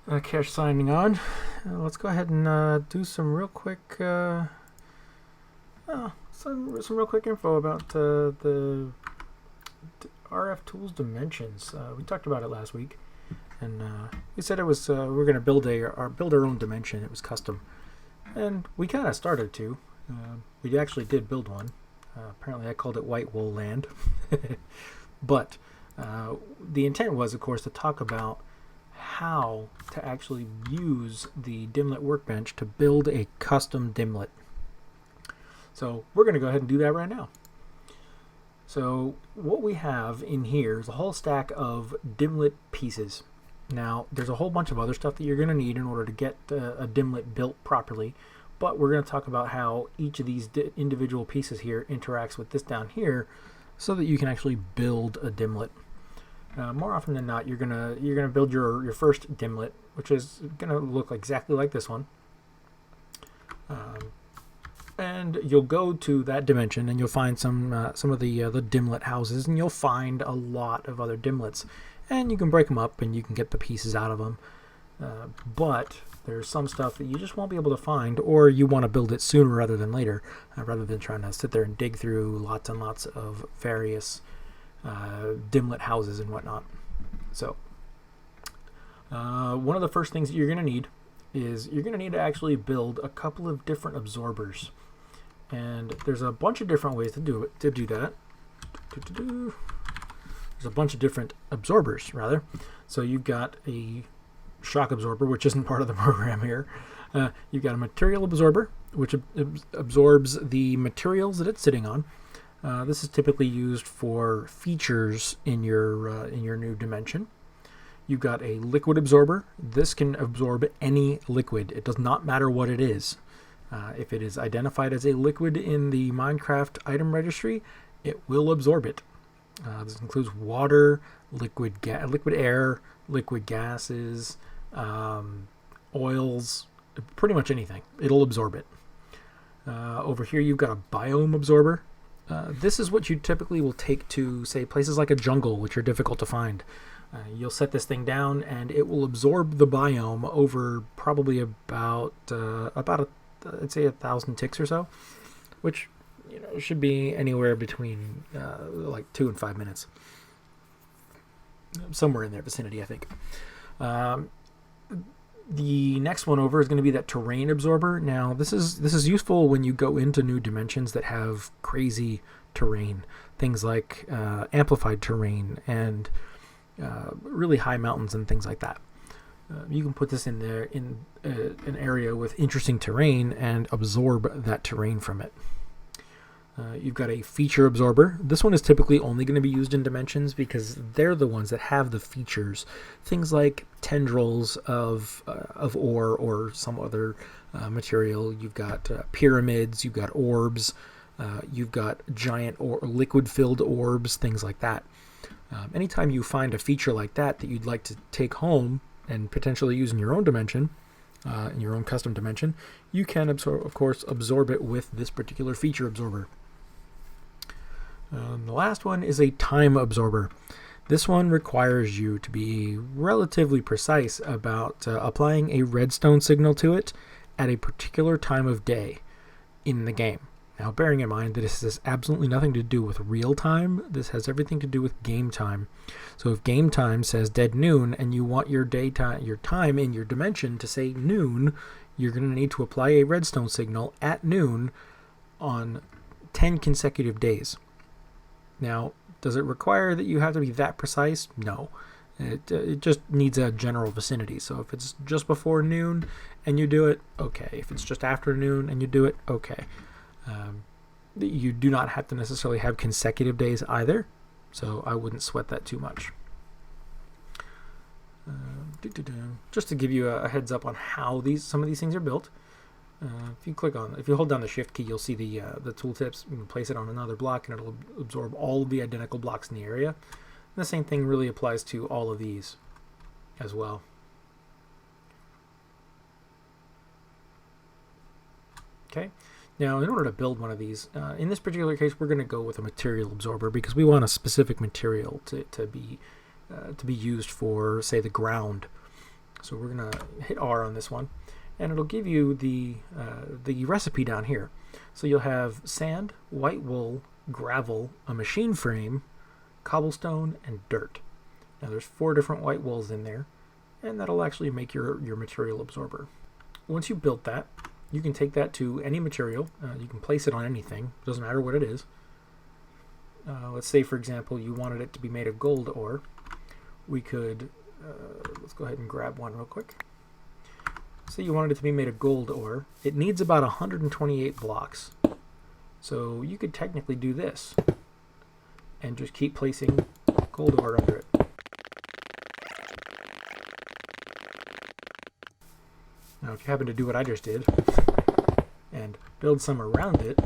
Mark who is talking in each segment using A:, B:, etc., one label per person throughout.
A: Aakash signing on. Let's go ahead and do some real quick, some real quick info about the RFTools dimensions. We talked about it last week, and we said it was we were going to build our own dimension. It was custom, and we kind of started to. We actually did build one. Apparently, I called it White Wool Land, but the intent was, of course, to talk about how to actually use the dimlet workbench to build a custom dimlet. So we're going to go ahead and do that right now. So what we have in here is a whole stack of dimlet pieces. Now there's a whole bunch of other stuff that you're going to need in order to get a dimlet built properly, but we're going to talk about how each of these individual pieces here interacts with this down here so that you can actually build a dimlet. More often than not, you're gonna build your first dimlet, which is gonna look exactly like this one, and you'll go to that dimension and you'll find some of the dimlet houses, and you'll find a lot of other dimlets, and you can break them up and you can get the pieces out of them. But there's some stuff that you just won't be able to find, or you want to build it sooner rather than later, rather than trying to sit there and dig through lots and lots of various dimlet houses and whatnot. So one of the first things that you're going to need is you're going to need to actually build a couple of different absorbers, and there's a bunch of different ways to do that. There's a bunch of different absorbers, rather. So you've got a shock absorber, which isn't part of the program here. You've got a material absorber, which absorbs the materials that it's sitting on. This is typically used for features in your new dimension. You've got a liquid absorber. This can absorb any liquid. It does not matter what it is. If it is identified as a liquid in the Minecraft item registry, it will absorb it. This includes water, liquid air, liquid gases, oils, pretty much anything. It'll absorb it. Over here you've got a biome absorber. This is what you typically will take to, say, places like a jungle, which are difficult to find. You'll set this thing down, and it will absorb the biome over probably about I'd say 1,000 ticks or so, which should be anywhere between like 2 and 5 minutes, somewhere in their vicinity, I think. The next one over is going to be that terrain absorber. Now, this is useful when you go into new dimensions that have crazy terrain, things like amplified terrain and really high mountains and things like that. You can put this in there in an area with interesting terrain and absorb that terrain from it. You've got a feature absorber. This one is typically only going to be used in dimensions because they're the ones that have the features. Things like tendrils of ore or some other material. You've got pyramids. You've got orbs. You've got giant or liquid-filled orbs, things like that. Anytime you find a feature like that you'd like to take home and potentially use in your own dimension, in your own custom dimension, you can, of course, absorb it with this particular feature absorber. The last one is a time absorber. This one requires you to be relatively precise about applying a redstone signal to it at a particular time of day in the game. Now, bearing in mind that this has absolutely nothing to do with real time, this has everything to do with game time. So if game time says dead noon and you want your time in your dimension to say noon, you're going to need to apply a redstone signal at noon on 10 consecutive days. Now, does it require that you have to be that precise? No. It just needs a general vicinity. So if it's just before noon and you do it, okay. If it's just after noon and you do it, okay. You do not have to necessarily have consecutive days either, so I wouldn't sweat that too much. Just to give you a heads up on how some of these things are built, if you hold down the shift key, you'll see the tooltips. You can place it on another block and it'll absorb all of the identical blocks in the area. And the same thing really applies to all of these as well. Okay. Now, in order to build one of these, in this particular case, we're going to go with a material absorber because we want a specific material to be used for, say, the ground. So we're going to hit R on this one, and it'll give you the recipe down here. So you'll have sand, white wool, gravel, a machine frame, cobblestone, and dirt. Now there's 4 different white wools in there, and that'll actually make your material absorber. Once you built that, you can take that to any material. You can place it on anything. It doesn't matter what it is. Let's say, for example, you wanted it to be made of gold ore. We could, let's go ahead and grab one real quick. Say you wanted it to be made of gold ore. It needs about 128 blocks. So you could technically do this and just keep placing gold ore under it. Now if you happen to do what I just did and build some around it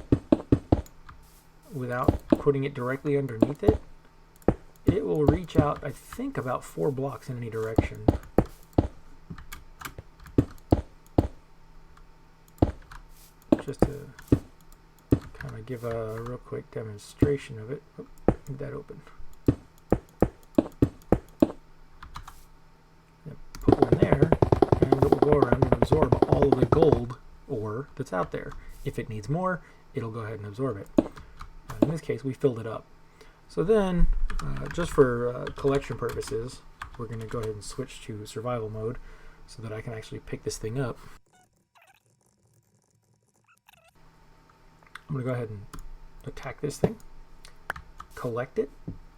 A: without putting it directly underneath it, it will reach out, I think, about 4 blocks in any direction. Just to kind of give a real quick demonstration of it. Oh, leave that open. Put one there, and it will go around and absorb all of the gold ore that's out there. If it needs more, it'll go ahead and absorb it. In this case, we filled it up. So then, just for collection purposes, we're going to go ahead and switch to survival mode so that I can actually pick this thing up. I'm going to go ahead and attack this thing, collect it,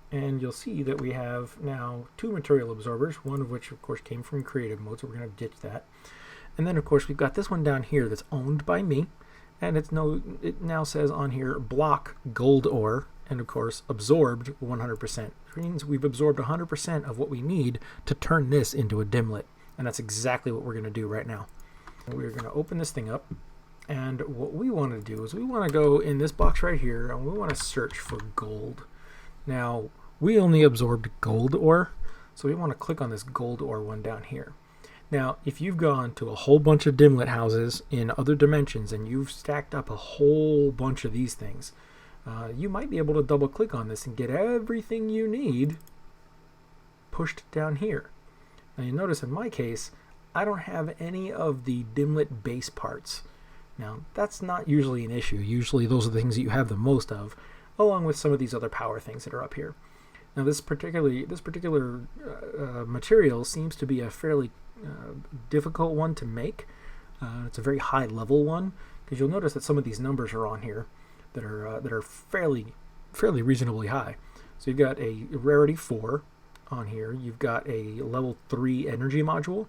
A: and you'll see that we have now 2 material absorbers, one of which of course came from creative mode, so we're going to ditch that. And then of course we've got this one down here that's owned by me, and it now says on here block gold ore, and of course absorbed 100%. It means we've absorbed 100% of what we need to turn this into a dimlet, and that's exactly what we're going to do right now. We're going to open this thing up. And what we want to do is we want to go in this box right here and we want to search for gold. Now, we only absorbed gold ore, so we want to click on this gold ore one down here. Now, if you've gone to a whole bunch of dimlet houses in other dimensions and you've stacked up a whole bunch of these things, you might be able to double click on this and get everything you need pushed down here. Now, you notice in my case, I don't have any of the dimlet base parts. Now, that's not usually an issue. Usually those are the things that you have the most of, along with some of these other power things that are up here. Now, this particular material seems to be a fairly difficult one to make. It's a very high level one, because you'll notice that some of these numbers are on here that are fairly reasonably high. So you've got a rarity 4 on here. You've got a level 3 energy module,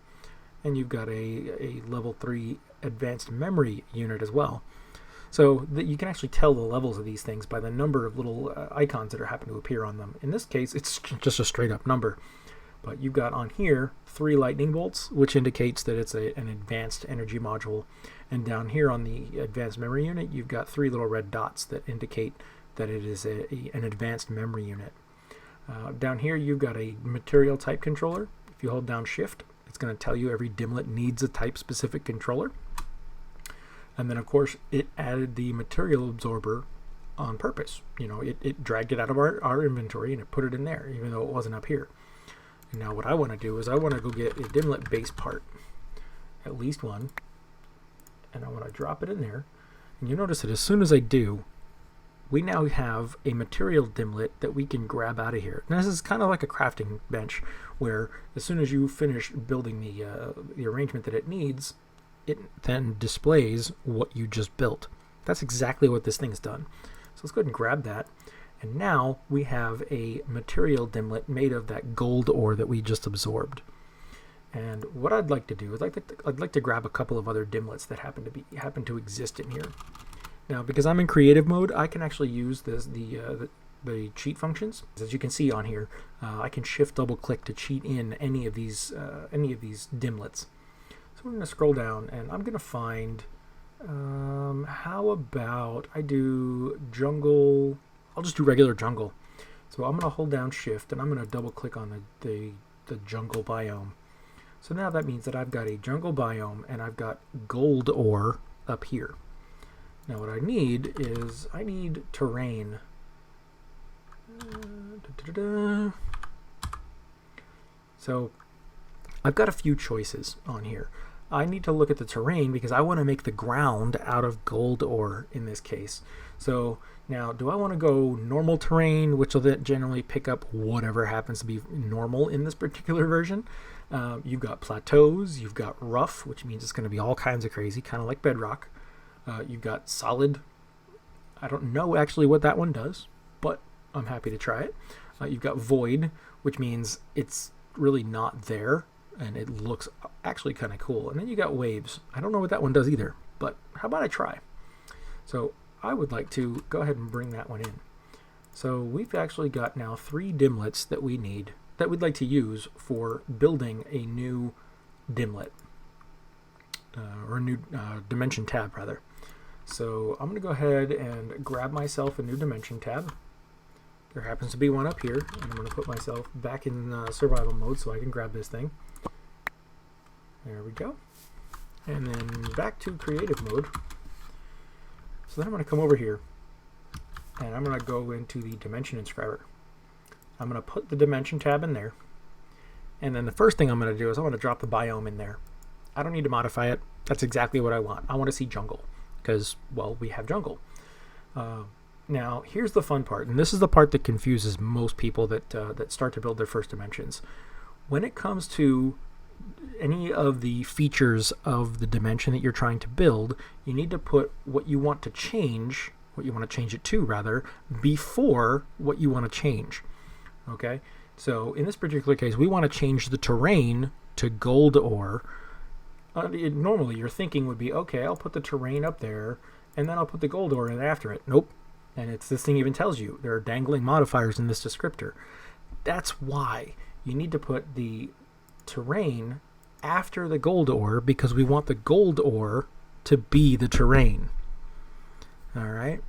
A: and you've got a level 3 advanced memory unit as well. So that you can actually tell the levels of these things by the number of little icons that happen to appear on them. In this case, it's just a straight up number. But you've got on here 3 lightning bolts, which indicates that it's an advanced energy module. And down here on the advanced memory unit, you've got 3 little red dots that indicate that it is an advanced memory unit. Down here, you've got a material type controller. If you hold down Shift, it's going to tell you every dimlet needs a type specific controller. And then of course it added the material absorber on purpose. You know, it dragged it out of our inventory and it put it in there, even though it wasn't up here. And now what I want to do is I want to go get a dimlet base part, at least one, and I want to drop it in there. And you notice that as soon as I do, we now have a material dimlet that we can grab out of here. Now this is kind of like a crafting bench, where as soon as you finish building the arrangement that it needs, it then displays what you just built. That's exactly what this thing's done. So let's go ahead and grab that. And now we have a material dimlet made of that gold ore that we just absorbed. And what I'd like to do is I'd like to grab a couple of other dimlets that happen to exist in here. Now, because I'm in creative mode, I can actually use the cheat functions. As you can see on here, I can shift double click to cheat in any of these dimlets. So we're going to scroll down and I'm going to find, how about I do jungle. I'll just do regular jungle. So I'm going to hold down Shift and I'm going to double click on the jungle biome. So now that means that I've got a jungle biome and I've got gold ore up here. Now what I need is terrain. So I've got a few choices on here. I need to look at the terrain because I want to make the ground out of gold ore in this case. So now, do I want to go normal terrain, which will then generally pick up whatever happens to be normal in this particular version? You've got plateaus, you've got rough, which means it's going to be all kinds of crazy, kind of like bedrock. You've got solid. I don't know actually what that one does, but I'm happy to try it. You've got void, which means it's really not there, and it looks actually kind of cool. And then you got waves. I don't know what that one does either, but how about I try? So I would like to go ahead and bring that one in. So we've actually got now 3 dimlets that we need, that we'd like to use for building a new dimlet, or a new dimension tab rather. So I'm going to go ahead and grab myself a new dimension tab. There happens to be one up here, and I'm going to put myself back in survival mode so I can grab this thing. There we go. And then back to creative mode. So then I'm going to come over here, and I'm going to go into the dimension enscriber. I'm going to put the dimension tab in there, and then the first thing I'm going to do is I want to drop the biome in there. I don't need to modify it. That's exactly what I want. I want to see jungle because, well, we have jungle. Now, here's the fun part, and this is the part that confuses most people that start to build their first dimensions. When it comes to any of the features of the dimension that you're trying to build, you need to put what you want to change, what you want to change it to rather, before what you want to change. Okay? So in this particular case, we want to change the terrain to gold ore. Normally your thinking would be, okay, I'll put the terrain up there and then I'll put the gold ore in after it. Nope. And this thing even tells you there are dangling modifiers in this descriptor. That's why you need to put the terrain after the gold ore, because we want the gold ore to be the terrain. Alright,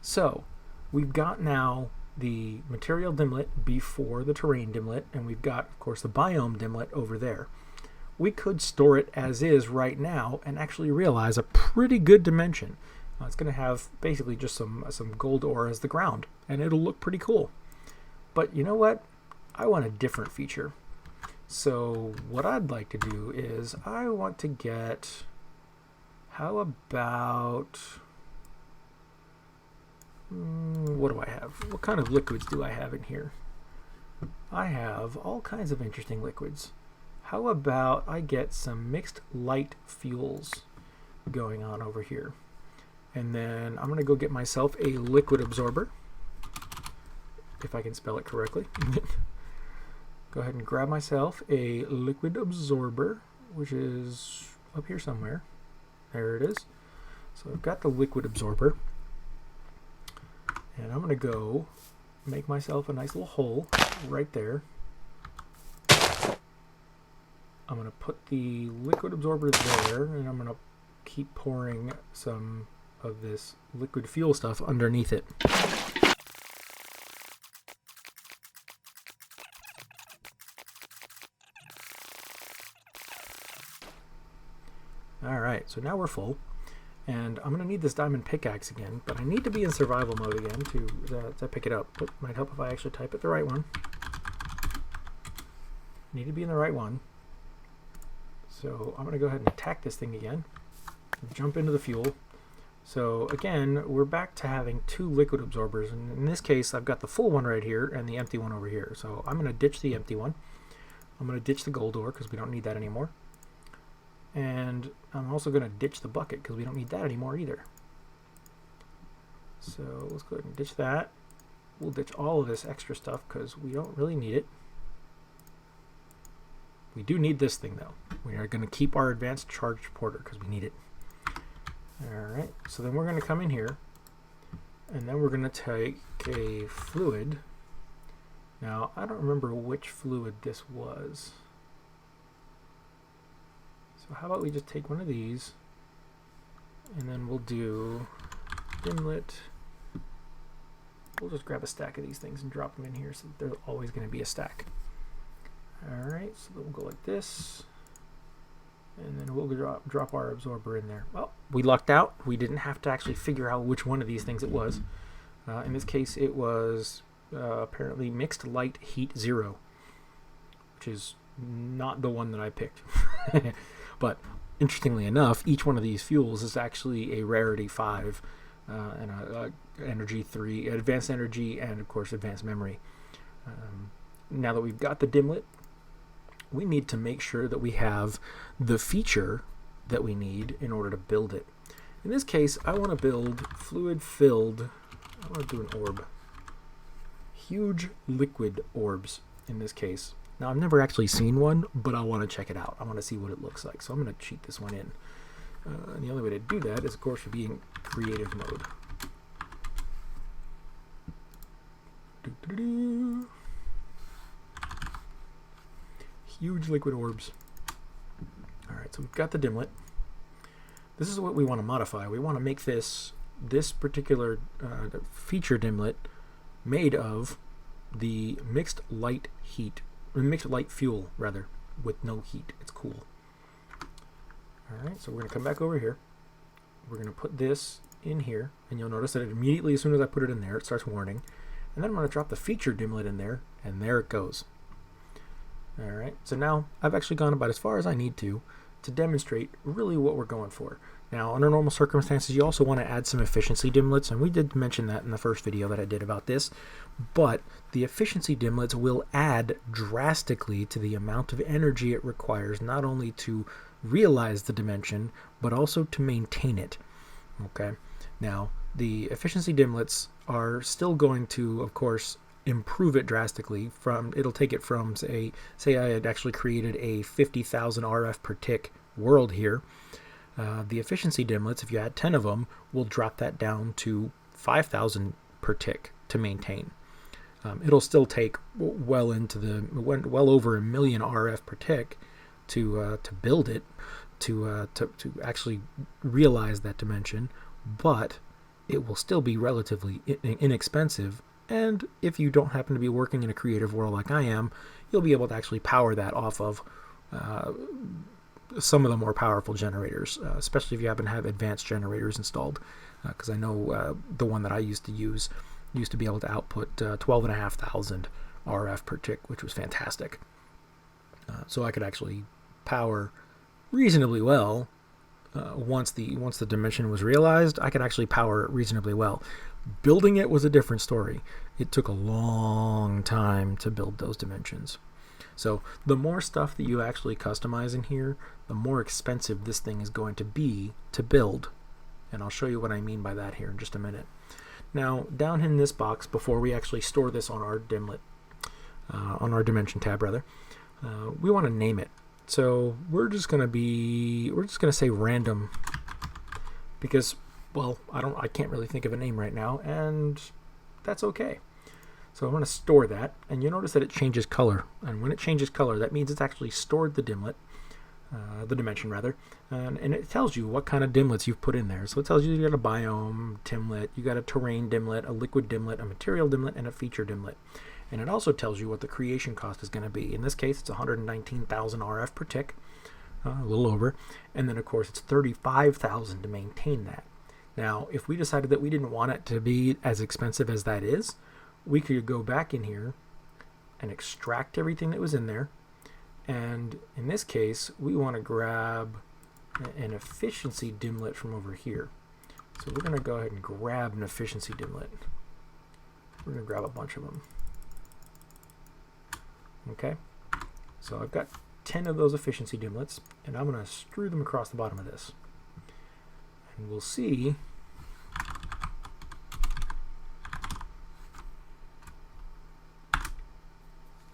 A: so we've got now the material dimlet before the terrain dimlet, and we've got, of course, the biome dimlet over there. We could store it as is right now and actually realize a pretty good dimension. It's going to have basically just some gold ore as the ground, and it'll look pretty cool. But you know what? I want a different feature. So what I'd like to do is I want to get, how about, what do I have? What kind of liquids do I have in here? I have all kinds of interesting liquids. How about I get some mixed light fuels going on over here? And then I'm going to go get myself a liquid absorber, if I can spell it correctly. Go ahead and grab myself a liquid absorber, which is up here somewhere. There it is. So I've got the liquid absorber, and I'm going to go make myself a nice little hole right there. I'm going to put the liquid absorber there, and I'm going to keep pouring some of this liquid fuel stuff underneath it. Alright, so now we're full, and I'm going to need this diamond pickaxe again, but I need to be in survival mode again to pick it up. It might help if I actually type it the right one. Need to be in the right one. So I'm going to go ahead and attack this thing again, jump into the fuel. So again, we're back to having 2 liquid absorbers, and in this case I've got the full one right here and the empty one over here. So I'm going to ditch the empty one. I'm going to ditch the gold ore because we don't need that anymore. And I'm also going to ditch the bucket because we don't need that anymore either. So let's go ahead and ditch that. We'll ditch all of this extra stuff because we don't really need it. We do need this thing though. We are going to keep our advanced charge porter because we need it. Alright, so then we're going to come in here, and then we're going to take a fluid. Now, I don't remember which fluid this was. So how about we just take one of these, and then we'll do dimlet. We'll just grab a stack of these things and drop them in here so that there's always going to be a stack. Alright, so then we'll go like this. And then we'll drop our absorber in there. Well, we lucked out. We didn't have to actually figure out which one of these things it was. In this case, it was apparently mixed light heat 0, which is not the one that I picked. But interestingly enough, each one of these fuels is actually a rarity 5 and a energy 3, advanced energy, and of course advanced memory. Now that we've got the dimlet, we need to make sure that we have the feature that we need in order to build it. In this case, I want to build fluid-filled, I want to do an orb. Huge liquid orbs in this case. Now, I've never actually seen one, but I want to check it out. I want to see what it looks like. So I'm going to cheat this one in. And the only way to do that is, of course, to be in creative mode. Huge liquid orbs. All right, so we've got the dimlet. This is what we want to modify. We want to make this particular feature dimlet made of the mixed light fuel rather, with no heat. It's cool. All right, so we're going to come back over here. We're going to put this in here, and you'll notice that immediately, as soon as I put it in there, it starts warning. And then I'm going to drop the feature dimlet in there, and there it goes. All right, so now I've actually gone about as far as I need to demonstrate really what we're going for. Now, under normal circumstances, you also want to add some efficiency dimlets, and we did mention that in the first video that I did about this, but the efficiency dimlets will add drastically to the amount of energy it requires, not only to realize the dimension, but also to maintain it. Okay, now the efficiency dimlets are still going to, of course, improve it drastically. It'll take it from, say I had actually created a 50,000 RF per tick world here. The efficiency dimlets, if you add 10 of them, will drop that down to 5,000 per tick to maintain. It'll still take well over 1 million RF per tick to build it, to actually realize that dimension, but it will still be relatively inexpensive. And if you don't happen to be working in a creative world like I am, you'll be able to actually power that off of some of the more powerful generators, especially if you happen to have advanced generators installed. Because I know the one that I used to use used to be able to output 12,500 RF per tick, which was fantastic. So I could actually power reasonably well. Once the dimension was realized, I could actually power it reasonably well. Building it was a different story. It took a long time to build those dimensions. So the more stuff that you actually customize in here, the more expensive this thing is going to be to build. And I'll show you what I mean by that here in just a minute. Now, down in this box, before we actually store this on our dimlet, on our dimension tab rather, we want to name it. So we're just going to say random, because, well, I can't really think of a name right now, and that's okay. So I'm going to store that, and you notice that it changes color. And when it changes color, that means it's actually stored the dimlet, the dimension rather, and it tells you what kind of dimlets you've put in there. So it tells you got a biome dimlet, you got a terrain dimlet, a liquid dimlet, a material dimlet, and a feature dimlet. And it also tells you what the creation cost is going to be. In this case, it's 119,000 RF per tick, a little over. And then, of course, it's 35,000 to maintain that. Now, if we decided that we didn't want it to be as expensive as that is, we could go back in here and extract everything that was in there. And in this case, we want to grab an efficiency dimlet from over here. So we're going to go ahead and grab an efficiency dimlet. We're going to grab a bunch of them. Okay, so I've got 10 of those efficiency dimlets, and I'm going to strew them across the bottom of this. And we'll see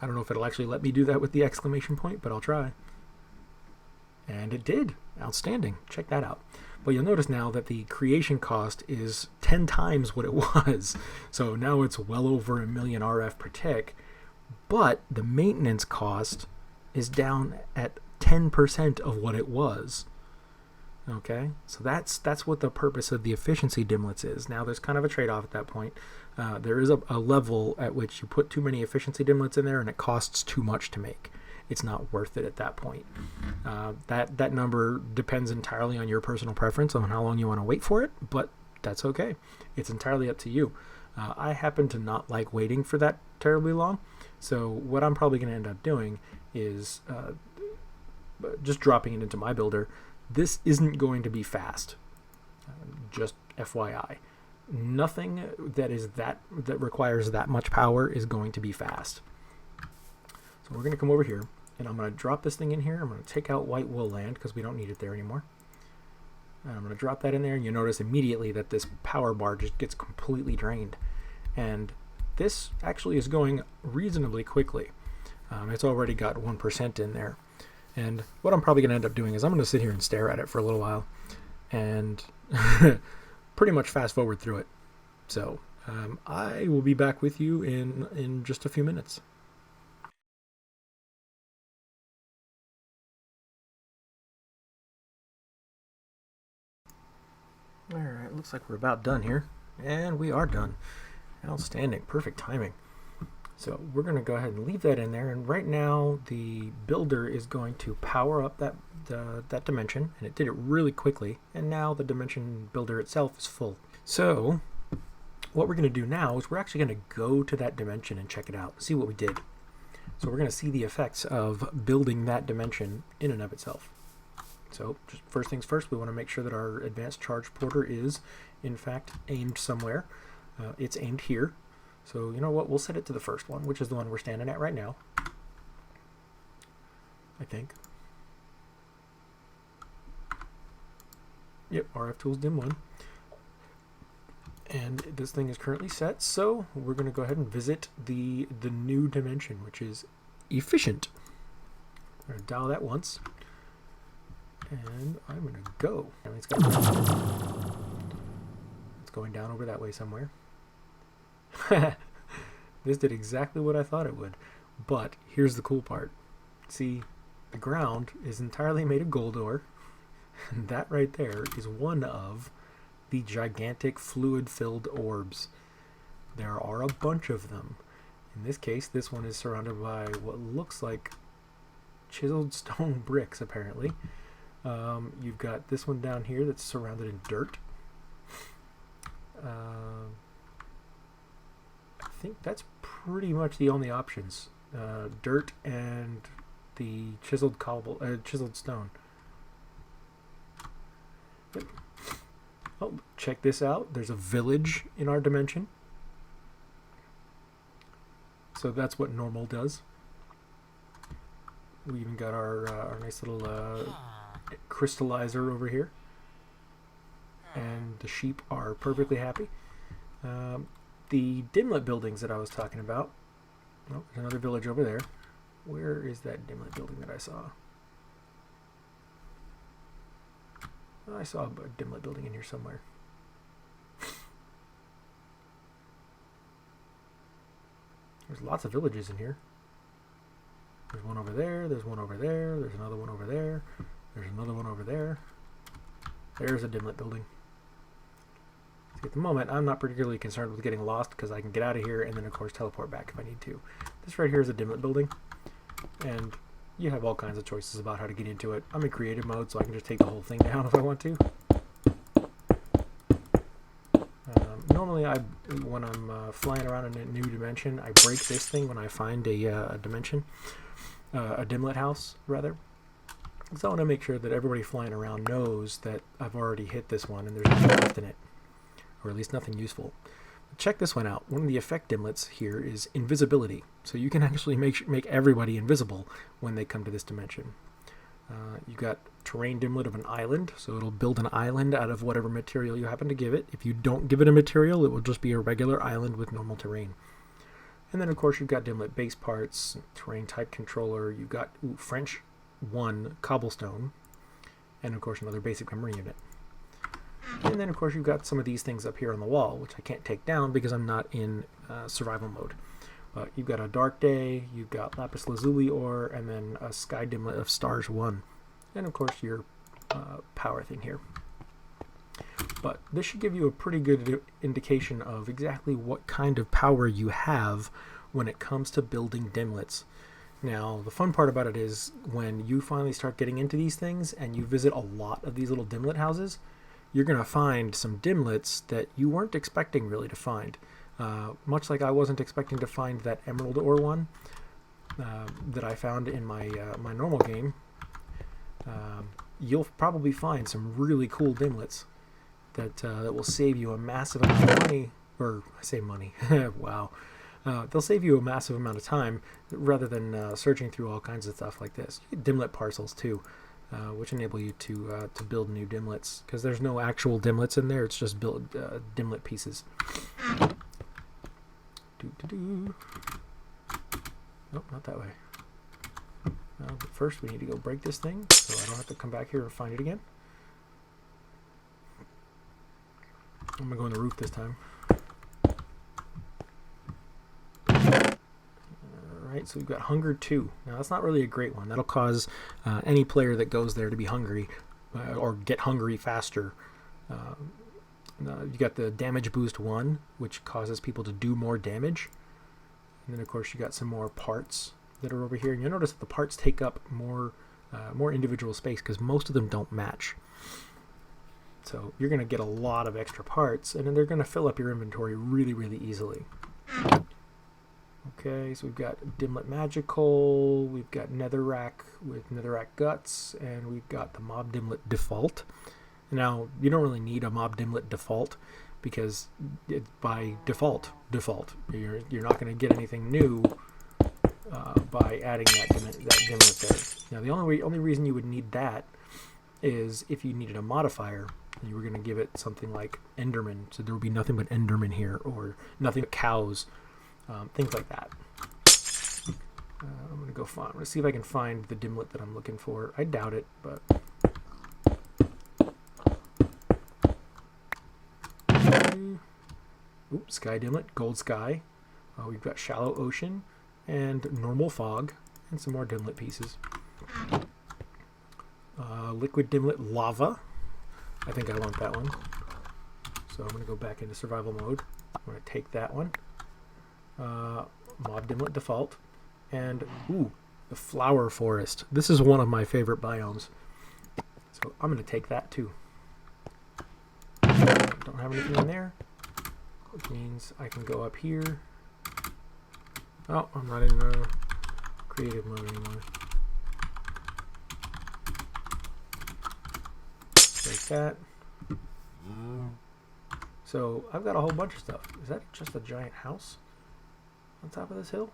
A: I don't know if it'll actually let me do that with the exclamation point, but I'll try. And it did. Outstanding. Check that out. But you'll notice now that the creation cost is 10 times what it was. So now it's well over 1 million RF per tick. But the maintenance cost is down at 10% of what it was. Okay, so that's what the purpose of the efficiency dimlets is. Now there's kind of a trade-off at that point. There is a level at which you put too many efficiency dimlets in there and it costs too much to make. It's not worth it at that point. That number depends entirely on your personal preference on how long you want to wait for it, but that's okay. It's entirely up to you. I happen to not like waiting for that terribly long, So what I'm probably going to end up doing is just dropping it into my builder. This isn't going to be fast, just FYI. Nothing that requires that much power is going to be fast. So we're going to come over here, and I'm going to drop this thing in here. I'm going to take out white wool land because we don't need it there anymore. And I'm going to drop that in there, and you notice immediately that this power bar just gets completely drained. And this actually is going reasonably quickly. It's already got 1% in there. And what I'm probably going to end up doing is I'm going to sit here and stare at it for a little while and pretty much fast forward through it. So I will be back with you in just a few minutes. Alright, looks like we're about done here. And we are done. Outstanding. Perfect timing. So we're going to go ahead and leave that in there. And right now the builder is going to power up that dimension. And it did it really quickly. And now the dimension builder itself is full. So what we're going to do now is we're actually going to go to that dimension and check it out. See what we did. So we're going to see the effects of building that dimension in and of itself. So just first things first, we want to make sure that our advanced charge porter is, in fact, aimed somewhere. It's aimed here. So you know what? We'll set it to the first one, which is the one we're standing at right now. I think. Yep, RFTools dim 1. And this thing is currently set, so we're going to go ahead and visit the new dimension, which is efficient. I'm going to dial that once. And I'm going to go. It's going down over that way somewhere. This did exactly what I thought it would. But here's the cool part. See, the ground is entirely made of gold ore. And that right there is one of the gigantic fluid-filled orbs. There are a bunch of them. In this case, this one is surrounded by what looks like chiseled stone bricks, apparently. You've got this one down here that's surrounded in dirt. I think that's pretty much the only options. Dirt and the chiseled stone. Yep. Oh, check this out. There's a village in our dimension. So that's what normal does. We even got our nice little crystallizer over here, and the sheep are perfectly happy. The dimlet buildings that I was talking about, oh, there's another village over there. Where is that dimlet building that I saw? I saw a dimlet building in here somewhere. There's lots of villages in here. There's one over there, there's one over there, there's another one over there. There's another one over there. There's a dimlet building. See, at the moment, I'm not particularly concerned with getting lost because I can get out of here and then, of course, teleport back if I need to. This right here is a dimlet building, and you have all kinds of choices about how to get into it. I'm in creative mode, so I can just take the whole thing down if I want to. Normally, when I'm flying around in a new dimension, I break this thing when I find a dimension, a dimlet house, rather. So I want to make sure that everybody flying around knows that I've already hit this one and there's nothing left in it, or at least nothing useful. But check this one out. One of the effect dimlets here is invisibility, so you can actually make everybody invisible when they come to this dimension. You've got terrain dimlet of an island, so it'll build an island out of whatever material you happen to give it. If you don't give it a material, it will just be a regular island with normal terrain. And then, of course, you've got dimlet base parts, terrain type controller. You've got French 1 cobblestone, and of course another basic memory unit. And then of course you've got some of these things up here on the wall, which I can't take down because I'm not in survival mode. But you've got a dark day, you've got lapis lazuli ore, and then a sky dimlet of stars 1, and of course your power thing here. But this should give you a pretty good indication of exactly what kind of power you have when it comes to building dimlets. Now, the fun part about it is when you finally start getting into these things and you visit a lot of these little dimlet houses, you're going to find some dimlets that you weren't expecting really to find. Much like I wasn't expecting to find that emerald ore one, that I found in my my normal game, you'll probably find some really cool dimlets that that will save you a massive amount of money. Or I say money, wow. They'll save you a massive amount of time rather than searching through all kinds of stuff like this. You get dimlet parcels too, which enable you to build new dimlets, because there's no actual dimlets in there. It's just built dimlet pieces. Nope, not that way. But first we need to go break this thing so I don't have to come back here and find it again. I'm gonna go on the roof this time. Alright, so we've got Hunger 2. Now that's not really a great one. That'll cause any player that goes there to be hungry or get hungry faster. You got the Damage Boost 1, which causes people to do more damage. And then of course you got some more parts that are over here. And you'll notice that the parts take up more individual space because most of them don't match. So you're going to get a lot of extra parts, and then they're going to fill up your inventory really, really easily. Okay, so we've got Dimlet Magical, we've got Netherrack with Netherrack Guts, and we've got the Mob Dimlet Default. Now, you don't really need a Mob Dimlet Default because it's by default. You're not going to get anything new by adding that dimlet there. Now, the only reason you would need that is if you needed a modifier. You were going to give it something like Enderman, so there would be nothing but Enderman here, or nothing but cows, things like that. I'm going to go find. I'm going to see if I can find the dimlet that I'm looking for. I doubt it, but oops, Sky Dimlet, Gold Sky. We've got Shallow Ocean and Normal Fog, and some more dimlet pieces. Liquid Dimlet Lava. I think I want that one. So I'm going to go back into survival mode. I'm going to take that one. Mob Dimlet Default. And, ooh, the Flower Forest. This is one of my favorite biomes. So I'm going to take that too. Don't have anything in there, which means I can go up here. Oh, I'm not in creative mode anymore. Like that. So I've got a whole bunch of stuff. Is that just a giant house on top of this hill?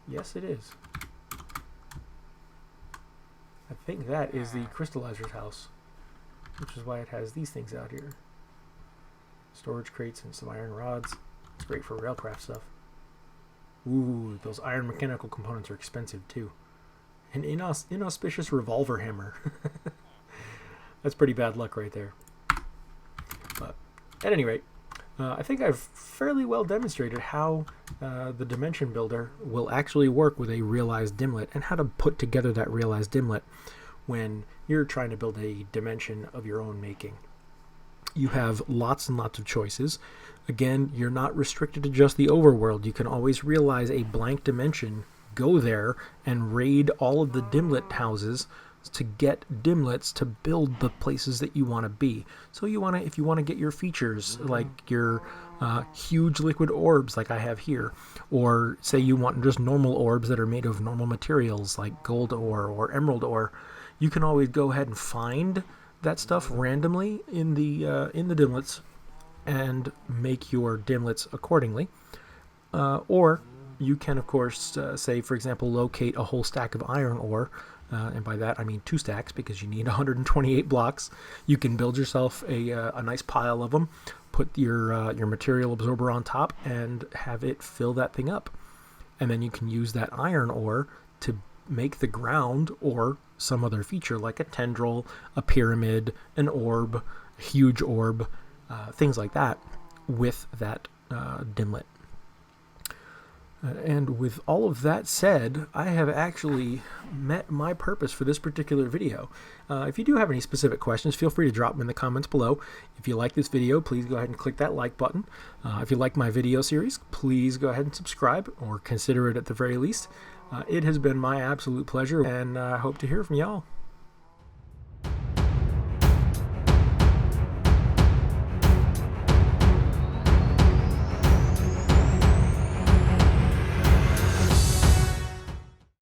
A: Yes, it is. I think that is the crystallizer's house, which is why it has these things out here. Storage crates and some iron rods. It's great for railcraft stuff. Ooh, those iron mechanical components are expensive too. An inauspicious revolver hammer. That's pretty bad luck right there. But at any rate, I think I've fairly well demonstrated how the dimension builder will actually work with a realized dimlet, and how to put together that realized dimlet when you're trying to build a dimension of your own making. You have lots and lots of choices. Again, you're not restricted to just the overworld. You can always realize a blank dimension, go there, and raid all of the dimlet houses to get dimlets to build the places that you want to be. So if you want to get your features like your huge liquid orbs like I have here, or say you want just normal orbs that are made of normal materials like gold ore or emerald ore, you can always go ahead and find that stuff randomly in the dimlets and make your dimlets accordingly. Or you can, of course, say, for example, locate a whole stack of iron ore. And by that I mean 2 stacks, because you need 128 blocks. You can build yourself a nice pile of them, put your material absorber on top, and have it fill that thing up. And then you can use that iron ore to make the ground or some other feature like a tendril, a pyramid, an orb, a huge orb, things like that with that dimlet. And with all of that said, I have actually met my purpose for this particular video. If you do have any specific questions, feel free to drop them in the comments below. If you like this video, please go ahead and click that like button. If you like my video series, please go ahead and subscribe, or consider it at the very least. It has been my absolute pleasure, and I hope to hear from y'all.